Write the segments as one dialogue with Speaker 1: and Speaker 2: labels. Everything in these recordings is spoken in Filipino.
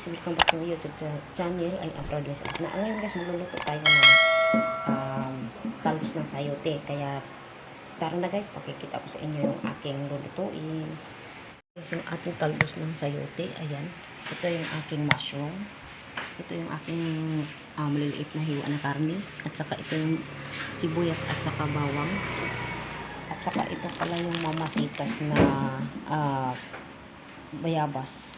Speaker 1: welcome back to my YouTube channel. Ay, upload guys. Ngayon guys, magluluto tayo ng talbos ng sayote. Kaya, tara na guys, pakikita ko sa inyo yung aking lulutuin. Yung ating talbos ng sayote, ayan. Ito yung aking mushroom. Ito yung aking maliliit na hiwa na karne. At saka ito yung sibuyas at saka bawang. At saka ito pala yung mamasitas na bayabas.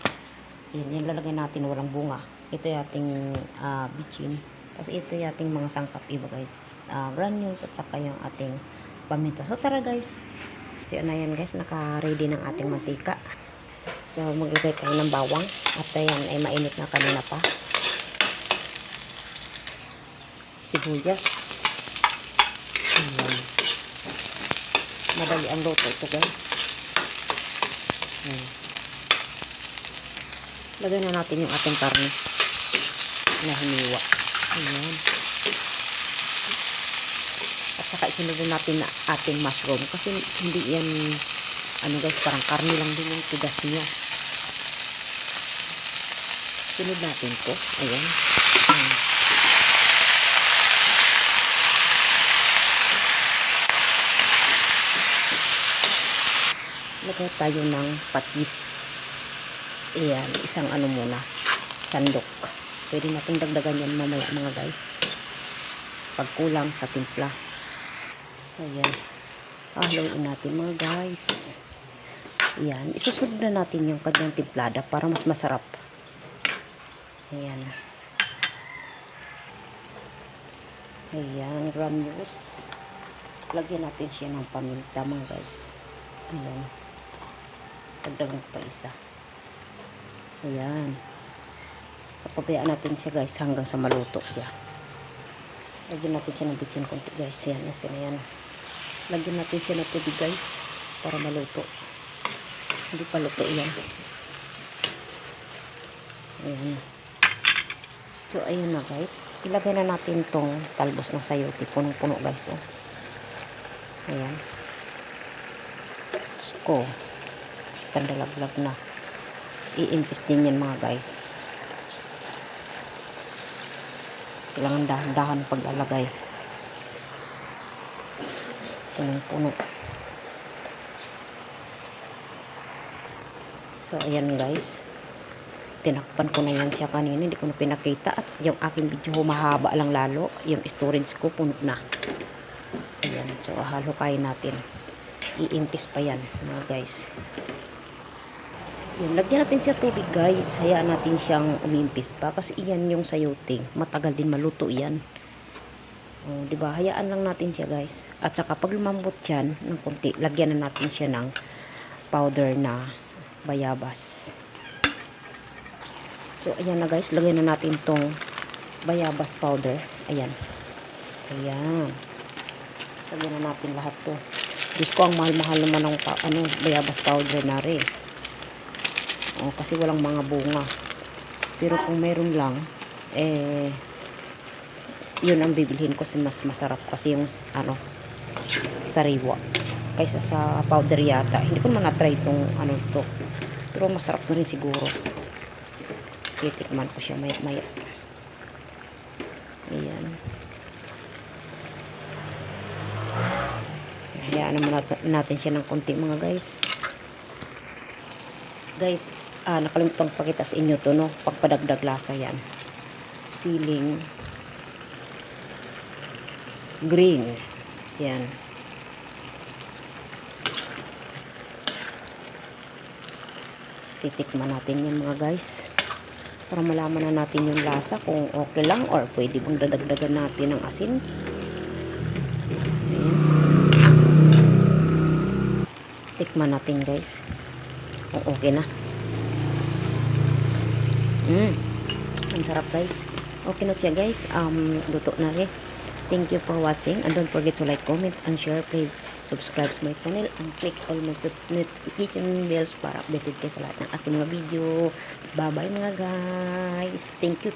Speaker 1: Yan lalagay natin, walang bunga. Ito yung ating bitchin. Tapos ito yung ating mga sangkap iba guys. Granules at saka yung ating paminta. So tara guys. So na yan guys, naka-ready ng ating mantika. So maglagay tayo ng bawang. At ayan ay mainit na kanina pa. Sibuyas. Ayan. Madali ang luto ito guys. Ayan. Lagay na natin yung ating karne na hiniwa. Ayan. At saka isunod natin na ating mushroom. Kasi hindi yan, ano guys, parang karne lang din yung tigas niya. Sunod natin to. Ayan. Ayan. Lagay tayo ng patis. Ayan, isang ano muna, sandok. Pwede natin dagdagan yan mamaya mga guys. Pag kulang sa timpla. Ayan. Haluin natin mga guys. Ayan, isusunod na natin yung kanyang timplada para mas masarap. Ayan. Ayan, granules. Lagyan natin siya ng paminta mga guys. Ayan. Dagdagan ko pa isa. Ayan. So, pabayaan natin siya guys hanggang sa maluto siya. Lagyan natin siya ng bitsin konti guys. Ayan, okay na yan. Lagyan natin siya ng tubig guys para maluto. Hindi pa luto yan. Ayan. So, ayun na guys. Ilagay na natin tong talbos ng sayote. Punong-puno guys. Oh. Ayan. So, kandalaglag na. I-impis din yan mga guys. Kailangan dahan-dahan paglalagay. Punong-puno. So ayan guys, tinakpan ko na yan siya kanina, hindi ko na pinakita. At yung aking video mahaba lang lalo. Yung storage ko puno na. Ayan, so halo kain natin. I-impis pa yan mga guys. Yun, lagyan natin siya tubig guys. Hayaan natin siyang umimpis pa. Kasi iyan yung sayote. Matagal din maluto yan. O, diba? Hayaan lang natin siya guys. At saka pag lumambot yan ng konti, lagyan na natin siya ng powder na bayabas. So, ayan na guys. Lagyan na natin tong bayabas powder. Ayan. Ayan. Lagyan na natin lahat to. Diyos ko, ang mahal-mahal naman ng bayabas powder na rin. Oh, kasi walang mga bunga. Pero kung meron lang, yun ang bibilhin ko kasi mas masarap kasi yung sariwa kaysa sa powder yata. Hindi ko naman na-try itong to. Pero masarap na rin siguro. Titikman ko siya maya-maya. Ayan. Hayaan naman natin siya ng konti mga guys. Guys, nakalimutan pakita sa inyo to, no? Pagpadagdag lasa yan. Siling green. Yan. Titikman natin yan mga guys. Para malaman na natin yung lasa kung okay lang or pwede bang dadagdagan natin ng asin. Ayan. Tikman natin guys. Kung okay na. Ang sarap guys. Okay na siya guys. Luto na rin. Thank you for watching. And don't forget to like, comment, and share. Please subscribe to my channel. And click all notification bells para updated kayo sa lahat ng aking mga video. Bye bye mga guys. Thank you.